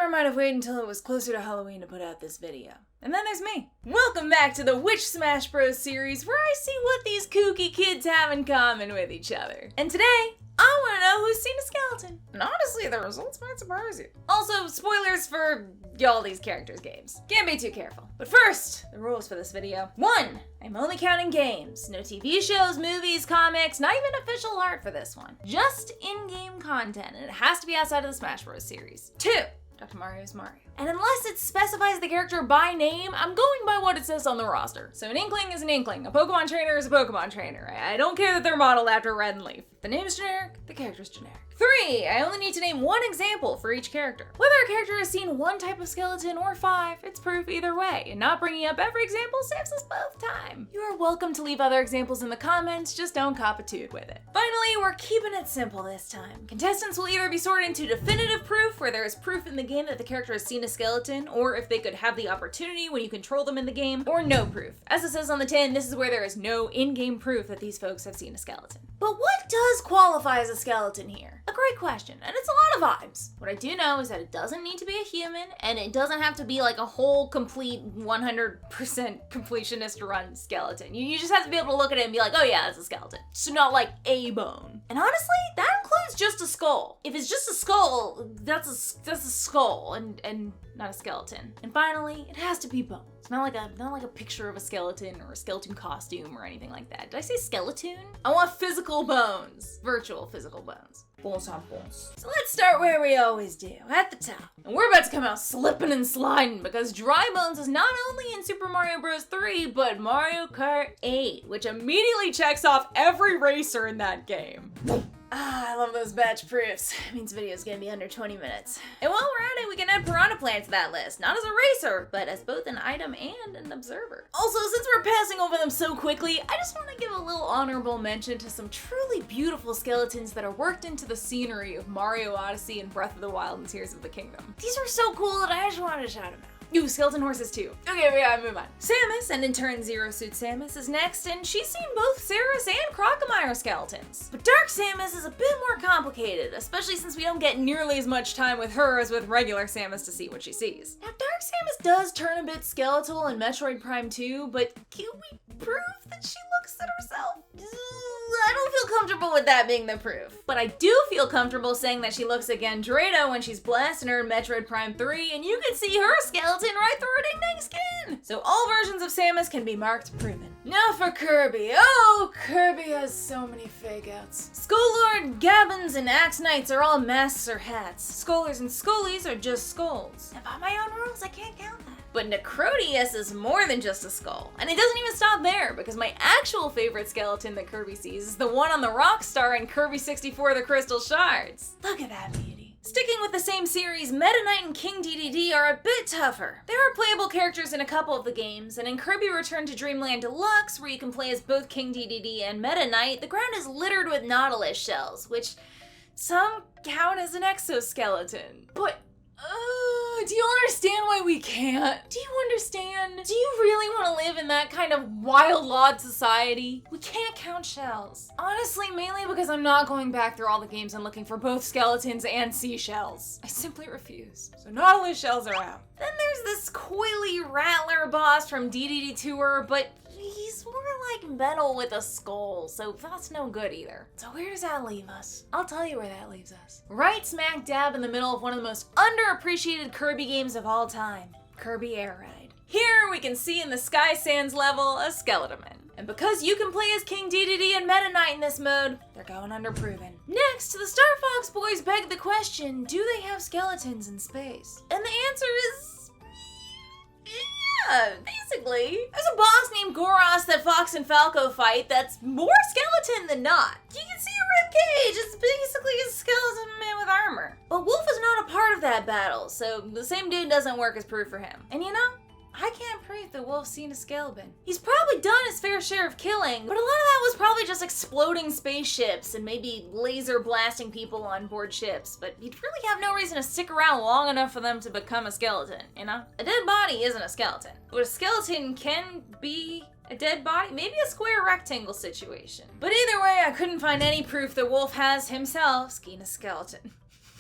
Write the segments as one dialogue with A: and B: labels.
A: gamer might have waited until it was closer to Halloween to put out this video. And then there's me. Welcome back to the Which Smash Bros series, where I see what these kooky kids have in common with each other. And today, I want to know who's seen a skeleton. And honestly, the results might surprise you. Also, spoilers for all these characters' games. Can't be too careful. But first, the rules for this video. 1. I'm only counting games. No TV shows, movies, comics, not even official art for this one. Just in-game content, and it has to be outside of the Smash Bros series. 2. Dr. Mario's Mario. And unless it specifies the character by name, I'm going by what it says on the roster. So an Inkling is an Inkling, a Pokemon trainer is a Pokemon trainer. I don't care that they're modeled after Red and Leaf. The name is generic, the character's generic. 3. I only need to name one example for each character. Whether a character has seen one type of skeleton or 5, it's proof either way, and not bringing up every example saves us both time. You are welcome to leave other examples in the comments, just don't cop a toot with it. Finally, we're keeping it simple this time. Contestants will either be sorted into definitive proof, where there is proof in the game that the character has seen a skeleton, or if they could have the opportunity when you control them in the game, or no proof. As it says on the tin, this is where there is no in-game proof that these folks have seen a skeleton. But what does qualify as a skeleton here? A great question, and it's a lot of vibes. What I do know is that it doesn't need to be a human, and it doesn't have to be like a whole complete 100% completionist run skeleton. You just have to be able to look at it and be like, oh yeah, it's a skeleton. So not like a bone. And honestly, that includes just a skull. If it's just a skull, that's a skull and not a skeleton. And finally, it has to be bone. It's not like a picture of a skeleton or a skeleton costume or anything like that. Did I say skeleton? I want physical bones. Virtual physical bones. Bones on bones. So let's start where we always do, at the top. And we're about to come out slipping and sliding because Dry Bones is not only in Super Mario Bros. 3, but Mario Kart 8, which immediately checks off every racer in that game. I love those batch proofs. It means video's gonna be under 20 minutes. And while we're at it, we can add Piranha Plant to that list. Not as a racer, but as both an item and an observer. Also, since we're passing over them so quickly, I just want to give a little honorable mention to some truly beautiful skeletons that are worked into the scenery of Mario Odyssey and Breath of the Wild and Tears of the Kingdom. These are so cool that I just wanted to shout them out. Ooh, skeleton horses too. Okay, we gotta move on. Samus, and in turn Zero Suit Samus, is next, and she's seen both Samus and Crocomire skeletons. But Dark Samus is a bit more complicated, especially since we don't get nearly as much time with her as with regular Samus to see what she sees. Now, Dark Samus does turn a bit skeletal in Metroid Prime 2, but can we prove that she looks at herself? I don't feel comfortable with that being the proof. But I do feel comfortable saying that she looks like Andreda when she's blasting her in Metroid Prime 3, and you can see her skeleton right through her ding-dang skin. So all versions of Samus can be marked proven. Now for Kirby. Oh, Kirby has so many fake outs. Skull-Lord, Gabbins, and Axe Knights are all masks or hats. Skolars and Skolies are just skulls. And by my own rules, I can't count that. But Necrodius is more than just a skull. And it doesn't even stop there, because my actual favorite skeleton that Kirby sees is the one on the rock star in Kirby 64 The Crystal Shards. Look at that beauty. Sticking with the same series, Meta Knight and King Dedede are a bit tougher. There are playable characters in a couple of the games, and in Kirby Return to Dreamland Deluxe, where you can play as both King Dedede and Meta Knight, the ground is littered with Nautilus shells, which some count as an exoskeleton. But do you understand why we can't? Do you understand? Do you really want to live in that kind of wild lawed society? We can't count shells. Honestly, mainly because I'm not going back through all the games and looking for both skeletons and seashells. I simply refuse. So Nautilus shells are out. Then there's this coily Rattler boss from DDD Tour, but he's more like metal with a skull, so that's no good either. So where does that leave us? I'll tell you where that leaves us. Right smack dab in the middle of one of the most underappreciated Kirby games of all time, Kirby Air Ride. Here we can see in the Sky Sands level a Skeletorman. And because you can play as King Dedede and Meta Knight in this mode, they're going underproven. Next, the Star Fox boys beg the question, do they have skeletons in space? And the answer is yeah, basically. There's a boss named Goros that Fox and Falco fight that's more skeleton than not. You can see a ribcage, it's basically a skeleton man with armor. But Wolf is not a part of that battle, so the same dude doesn't work as proof for him. And you know, I can't prove that Wolf's seen a skeleton. He's probably done his fair share of killing, but a lot of that was probably just exploding spaceships and maybe laser blasting people on board ships, but you'd really have no reason to stick around long enough for them to become a skeleton, you know? A dead body isn't a skeleton, but a skeleton can be a dead body, maybe a square rectangle situation. But either way, I couldn't find any proof that Wolf has himself seen a skeleton.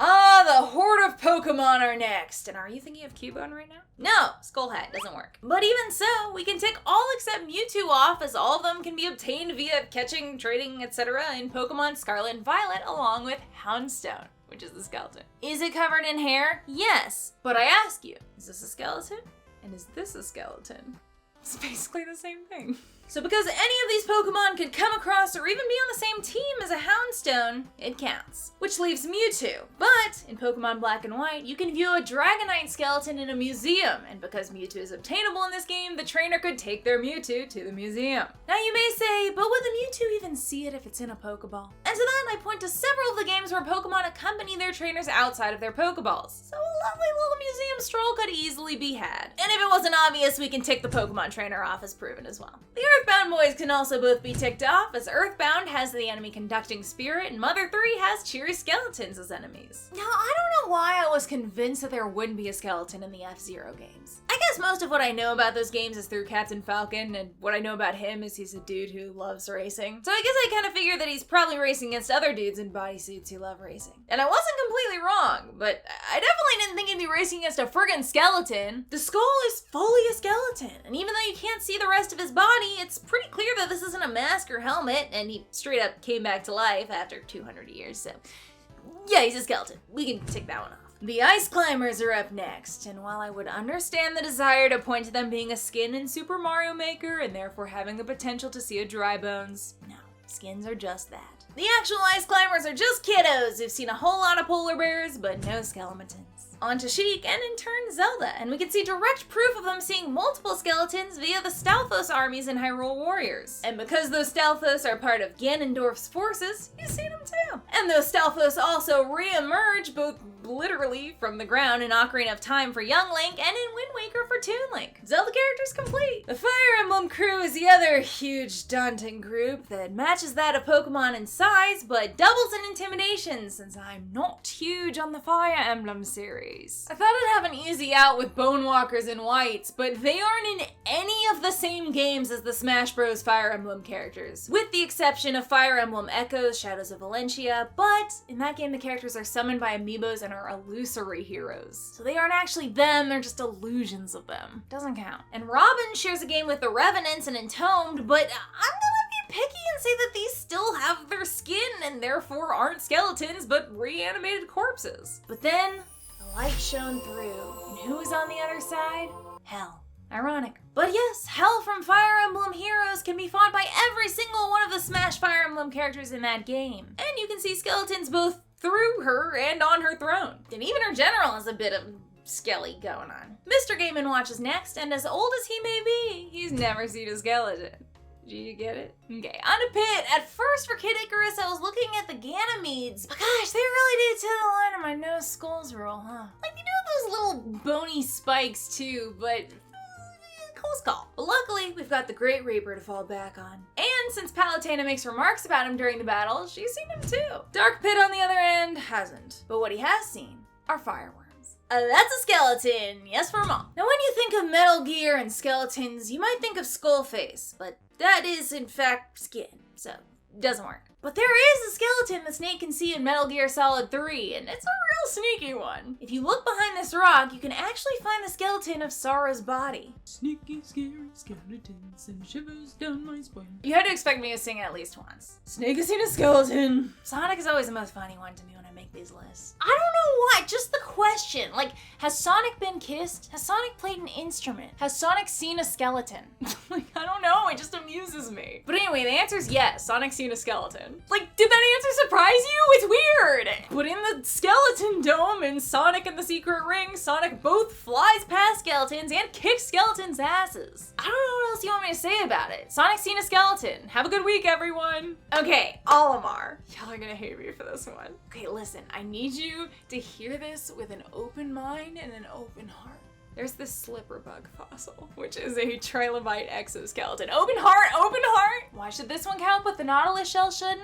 A: Ah, the horde of Pokemon are next. And are you thinking of Cubone right now? No, Skull Hat doesn't work. But even so, we can tick all except Mewtwo off, as all of them can be obtained via catching, trading, etc. in Pokemon Scarlet and Violet, along with Houndstone, which is the skeleton. Is it covered in hair? Yes. But I ask you, is this a skeleton? And is this a skeleton? It's basically the same thing. So because any of these Pokemon could come across or even be on the same team as a Houndstone, it counts. Which leaves Mewtwo. But in Pokemon Black and White, you can view a Dragonite skeleton in a museum, and because Mewtwo is obtainable in this game, the trainer could take their Mewtwo to the museum. Now you may say, but would the Mewtwo even see it if it's in a Pokeball? And to that, I point to several of the games where Pokemon accompany their trainers outside of their Pokeballs. So a lovely little museum stroll could easily be had. And if it wasn't obvious, we can tick the Pokemon trainer off as proven as well. The Earthbound boys can also both be ticked off, as Earthbound has the enemy conducting spirit and Mother 3 has cheery skeletons as enemies. Now, I don't know why I was convinced that there wouldn't be a skeleton in the F-Zero games. I guess most of what I know about those games is through Captain Falcon, and what I know about him is he's a dude who loves racing. So I guess I kind of figured that he's probably racing against other dudes in bodysuits who love racing. And I wasn't completely wrong, but I definitely didn't think he'd be racing against a friggin' skeleton. The skull is fully a skeleton, and even though you can't see the rest of his body, it's pretty clear that this isn't a mask or helmet, and he straight up came back to life after 200 years, so yeah, he's a skeleton. We can tick that one off. The Ice Climbers are up next, and while I would understand the desire to point to them being a skin in Super Mario Maker and therefore having the potential to see a Dry Bones, no, skins are just that. The actual Ice Climbers are just kiddos who've seen a whole lot of polar bears, but no skeletons. On to Sheik, and in turn Zelda, and we can see direct proof of them seeing multiple skeletons via the Stalfos armies in Hyrule Warriors. And because those Stalfos are part of Ganondorf's forces, you see them too. And those Stalfos also re-emerge both literally from the ground in Ocarina of Time for Young Link and in Wind Waker for Toon Link. Zelda characters complete. The Fire Emblem crew is the other huge daunting group that matches that of Pokemon in size, but doubles in intimidation since I'm not huge on the Fire Emblem series. I thought I'd have an easy out with Bonewalkers and Whites, but they aren't in any of the same games as the Smash Bros. Fire Emblem characters, with the exception of Fire Emblem Echoes, Shadows of Valencia, but in that game the characters are summoned by amiibos and are illusory heroes. So they aren't actually them, they're just illusions of them. Doesn't count. And Robin shares a game with the Revenants and Entombed, but I'm gonna be picky and say that these still have their skin and therefore aren't skeletons, but reanimated corpses. But then, the light shone through, and who was on the other side? Hell. Ironic. But yes, Hell from Fire Emblem Heroes can be fought by every single one of the Smash Fire Emblem characters in that game. And you can see skeletons both through her and on her throne. And even her general has a bit of skelly going on. Mr. Game & Watch is next, and as old as he may be, he's never seen a skeleton. Do you get it? Okay, on to Pit. At first for Kid Icarus, I was looking at the Ganymedes, but gosh, they really did to the line of my no skulls rule, huh? Like, they do have those little bony spikes too, but close call. But luckily, we've got the Great Reaper to fall back on. And since Palutena makes remarks about him during the battle, she's seen him too. Dark Pit, on the other end, hasn't. But what he has seen are fireworms. That's a skeleton, yes for 'em all. Now when you think of Metal Gear and skeletons, you might think of Skullface, but that is in fact skin, so it doesn't work. But there is a skeleton that Snake can see in Metal Gear Solid 3, and it's a real sneaky one. If you look behind this rock, you can actually find the skeleton of Sara's body. Sneaky, scary skeletons and shivers down my spine. You had to expect me to sing it at least once. Snake has seen a skeleton. Sonic is always the most funny one to me when I make these lists. I don't know why, just the question. Like, has Sonic been kissed? Has Sonic played an instrument? Has Sonic seen a skeleton? Like, I don't know, it just amuses me. But anyway, the answer is yes, Sonic's seen a skeleton. Like, did that answer surprise you? It's weird! But in the skeleton dome and Sonic and the Secret Ring, Sonic both flies past skeletons and kicks skeletons' asses. I don't know what else you want me to say about it. Sonic's seen a skeleton. Have a good week, everyone. Okay, Olimar. Y'all are gonna hate me for this one. Okay, listen, I need you to hear this with an open mind and an open heart. There's this slipper bug fossil, which is a trilobite exoskeleton. Open heart, open heart! Why should this one count but the nautilus shell shouldn't?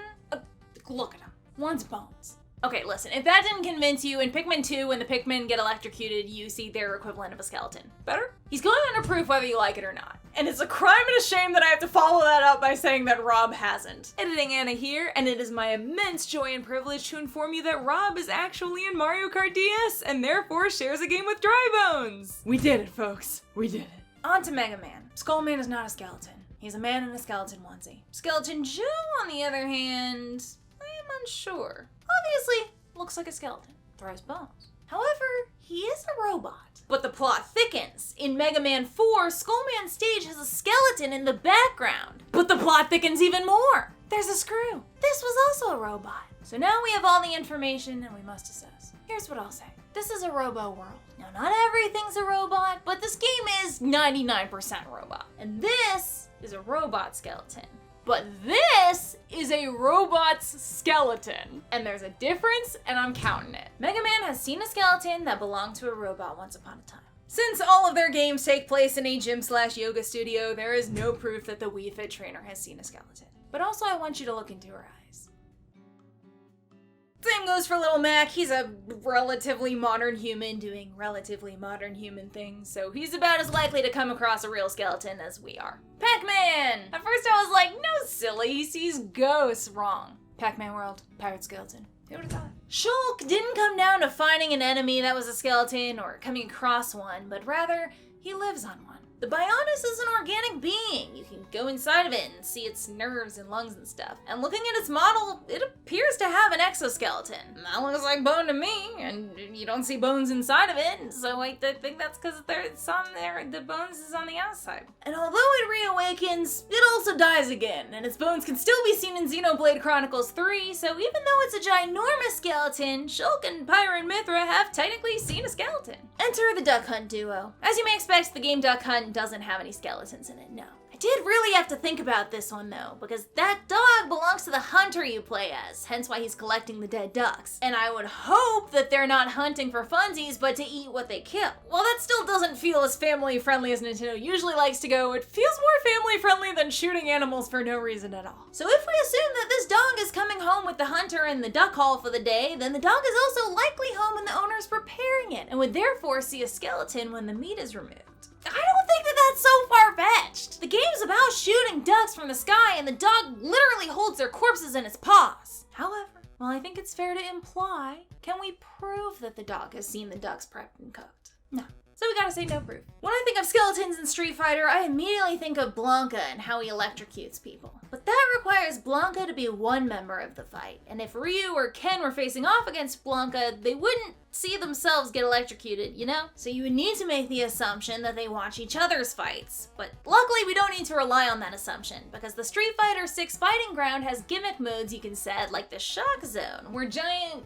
A: Look at him. One's bones. Okay, listen, if that didn't convince you, in Pikmin 2, when the Pikmin get electrocuted, you see their equivalent of a skeleton. Better? He's going under proof whether you like it or not. And it's a crime and a shame that I have to follow that up by saying that Rob hasn't. Editing Anna here, and it is my immense joy and privilege to inform you that Rob is actually in Mario Kart DS, and therefore shares a game with Dry Bones. We did it, folks. We did it. On to Mega Man. Skullman is not a skeleton. He's a man in a skeleton onesie. Skeleton Joe, on the other hand, I am unsure. Obviously, looks like a skeleton. Throws bones. However, he is a robot. But the plot thickens. In Mega Man 4, Skullman's stage has a skeleton in the background. But the plot thickens even more. There's a screw. This was also a robot. So now we have all the information and we must assess. Here's what I'll say. This is a robo world. Now, not everything's a robot, but this game is 99% robot. And this is a robot skeleton. But this is a robot's skeleton. And there's a difference, and I'm counting it. Mega Man has seen a skeleton that belonged to a robot once upon a time. Since all of their games take place in a gym/yoga studio, there is no proof that the Wii Fit trainer has seen a skeleton. But also I want you to look into her eyes. Same goes for Little Mac. He's a relatively modern human doing relatively modern human things, so he's about as likely to come across a real skeleton as we are. Pac-Man! At first I was like, no silly, he sees ghosts. Wrong. Pac-Man World, pirate skeleton. Who would've thought? Shulk didn't come down to finding an enemy that was a skeleton or coming across one, but rather, he lives on one. The Bionis is an organic being. You can go inside of it and see its nerves and lungs and stuff. And looking at its model, it appears to have an exoskeleton. That looks like bone to me, and you don't see bones inside of it, so I think that's because it's on there, the bones is on the outside. And although it reawakens, it also dies again, and its bones can still be seen in Xenoblade Chronicles 3, so even though it's a ginormous skeleton, Shulk and Pyra and Mithra have technically seen a skeleton. Enter the Duck Hunt duo. As you may expect, the game Duck Hunt doesn't have any skeletons in it, no. I did really have to think about this one though, because that dog belongs to the hunter you play as, hence why he's collecting the dead ducks. And I would hope that they're not hunting for funsies, but to eat what they kill. While that still doesn't feel as family friendly as Nintendo usually likes to go, it feels more family friendly than shooting animals for no reason at all. So if we assume that this dog is coming home with the hunter in the duck hall for the day, then the dog is also likely home when the owner is preparing it, and would therefore see a skeleton when the meat is removed. I don't think that that's so far-fetched. The game's about shooting ducks from the sky and the dog literally holds their corpses in its paws. However, while I think it's fair to imply, can we prove that the dog has seen the ducks prepped and cooked? No. So we gotta say no proof. When I think of skeletons in Street Fighter, I immediately think of Blanca and how he electrocutes people. But that requires Blanca to be one member of the fight, and if Ryu or Ken were facing off against Blanca, they wouldn't see themselves get electrocuted, you know? So you would need to make the assumption that they watch each other's fights. But luckily we don't need to rely on that assumption, because the Street Fighter 6 fighting ground has gimmick modes you can set, like the Shock Zone, where giant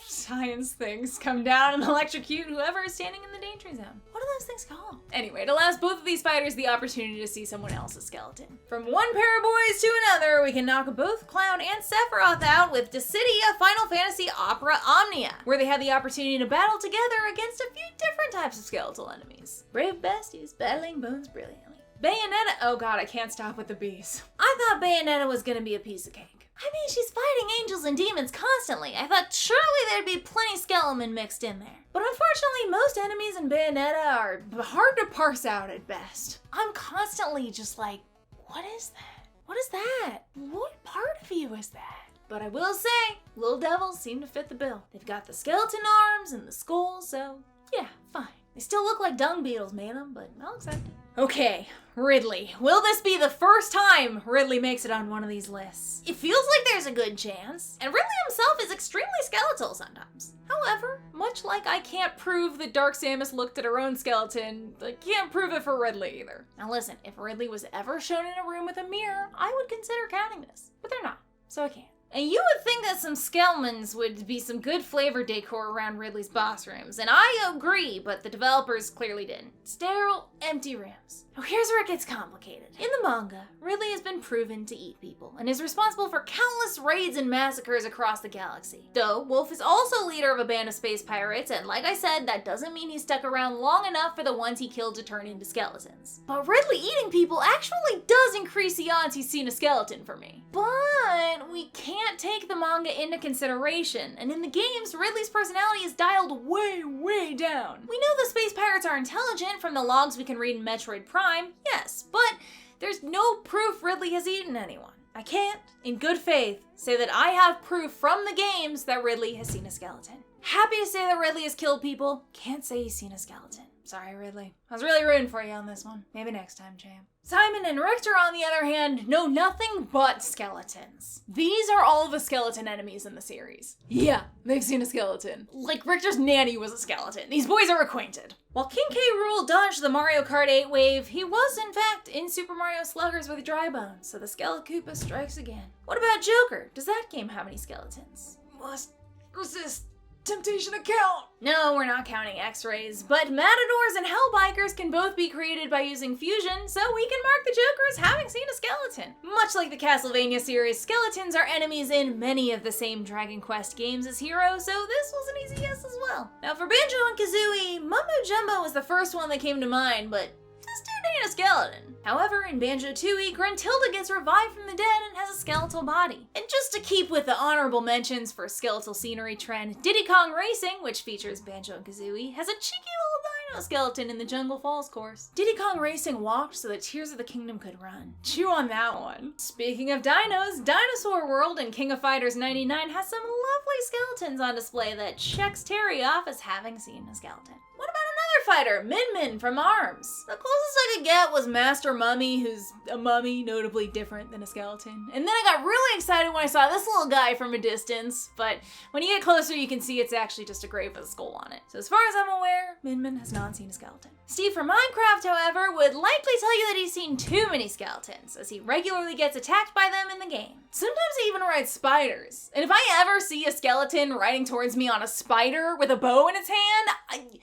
A: science things come down and electrocute whoever is standing in the danger zone. What are those things called? Anyway, it allows both of these fighters the opportunity to see someone else's skeleton. From one pair of boys to another, we can knock both Clown and Sephiroth out with Dissidia Final Fantasy Opera Omnia, where they had the opportunity to battle together against a few different types of skeletal enemies. Brave besties battling bones brilliantly. Bayonetta, oh god, I can't stop with the bees. I thought Bayonetta was gonna be a piece of cake. I mean, she's fighting angels and demons constantly. I thought surely there'd be plenty skeleton mixed in there. But unfortunately, most enemies in Bayonetta are hard to parse out at best. I'm constantly just like, what is that? What is that? What part of you is that? But I will say, Little Devils seem to fit the bill. They've got the skeleton arms and the skull, so yeah, fine. They still look like dung beetles made them, but I'll accept it. Okay, Ridley. Will this be the first time Ridley makes it on one of these lists? It feels like there's a good chance, and Ridley himself is extremely skeletal sometimes. However, much like I can't prove that Dark Samus looked at her own skeleton, I can't prove it for Ridley either. Now listen, if Ridley was ever shown in a room with a mirror, I would consider counting this, but they're not, so I can't. And you would think that some skeletons would be some good flavor decor around Ridley's boss rooms, and I agree, but the developers clearly didn't. Sterile, empty rooms. Now here's where it gets complicated. In the manga, Ridley has been proven to eat people, and is responsible for countless raids and massacres across the galaxy. Though, Wolf is also leader of a band of space pirates, and like I said, that doesn't mean he stuck around long enough for the ones he killed to turn into skeletons. But Ridley eating people actually does increase the odds he's seen a skeleton for me. But we can't can't take the manga into consideration, and in the games, Ridley's personality is dialed way, way down. We know the space pirates are intelligent from the logs we can read in Metroid Prime, yes, but there's no proof Ridley has eaten anyone. I can't, in good faith, say that I have proof from the games that Ridley has seen a skeleton. Happy to say that Ridley has killed people, can't say he's seen a skeleton. Sorry, Ridley. I was really rooting for you on this one. Maybe next time, champ. Simon and Richter, on the other hand, know nothing but skeletons. These are all the skeleton enemies in the series. Yeah, they've seen a skeleton. Like, Richter's nanny was a skeleton. These boys are acquainted. While King K. Rool dodged the Mario Kart 8 wave, he was, in fact, in Super Mario Sluggers with Dry Bones, so the Skelecoopa strikes again. What about Joker? Does that game have any skeletons? Must resist temptation to count. No, we're not counting x-rays, but Matadors and Hellbikers can both be created by using fusion, so we can mark the Joker as having seen a skeleton. Much like the Castlevania series, skeletons are enemies in many of the same Dragon Quest games as Hero, so this was an easy yes as well. Now for Banjo and Kazooie, Mumbo Jumbo was the first one that came to mind, but this dude ain't a skeleton. However, in Banjo-Tooie, Gruntilda gets revived from the dead and has a skeletal body. And just to keep with the honorable mentions for skeletal scenery trend, Diddy Kong Racing, which features Banjo and Kazooie, has a cheeky little dino skeleton in the Jungle Falls course. Diddy Kong Racing walked so that Tears of the Kingdom could run. Chew on that one. Speaking of dinos, Dinosaur World in King of Fighters 99 has some lovely skeletons on display that checks Terry off as having seen a skeleton. What about another fighter, Min Min from ARMS? The closest I could get was Master Mummy, who's a mummy, notably different than a skeleton. And then I got really excited when I saw this little guy from a distance, but when you get closer you can see it's actually just a grave with a skull on it. So as far as I'm aware, Min Min has not seen a skeleton. Steve from Minecraft, however, would likely tell you that he's seen too many skeletons, as he regularly gets attacked by them in the game. Sometimes he even rides spiders. And if I ever see a skeleton riding towards me on a spider with a bow in its hand,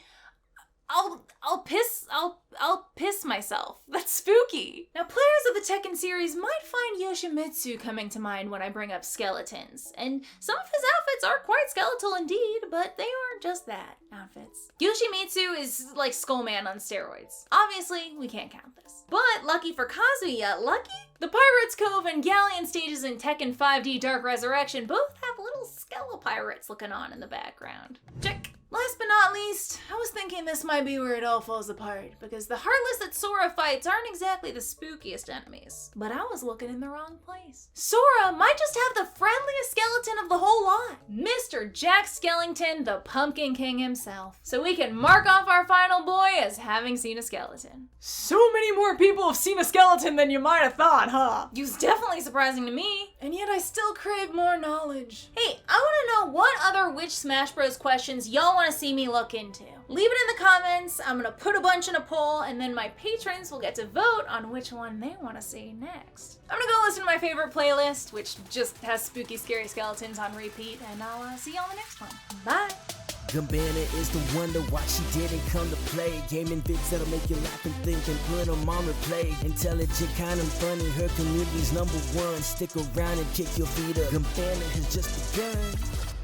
A: I'll piss myself. That's spooky. Now, players of the Tekken series might find Yoshimitsu coming to mind when I bring up skeletons, and some of his outfits are quite skeletal indeed, but they aren't just that, outfits. Yoshimitsu is like Skullman on steroids. Obviously, we can't count this. But lucky for Kazuya, lucky? The Pirates Cove and Galleon stages in Tekken 5D Dark Resurrection both have little Skelepirates looking on in the background. Check. Last but not least, I was thinking this might be where it all falls apart, because the Heartless that Sora fights aren't exactly the spookiest enemies. But I was looking in the wrong place. Sora might just have the friendliest skeleton of the whole lot. Mr. Jack Skellington, the Pumpkin King himself. So we can mark off our final boy as having seen a skeleton. So many more people have seen a skeleton than you might have thought, huh? It was definitely surprising to me, and yet I still crave more knowledge. Hey, I want to know what other Which Smash Bros questions y'all want to see me look into. Leave it in the comments. I'm gonna put a bunch in a poll, and then my patrons will get to vote on which one they want to see next. I'm gonna go listen to my favorite playlist, which just has spooky, scary skeletons on repeat, and I'll see you on the next one. Bye!
B: Goombanna is the wonder why she didn't come to play. Gaming vids that'll make you laugh and think and put them on replay. Intelligent, kind and funny, her community's #1. Stick around and kick your feet up. Goombanna has just begun.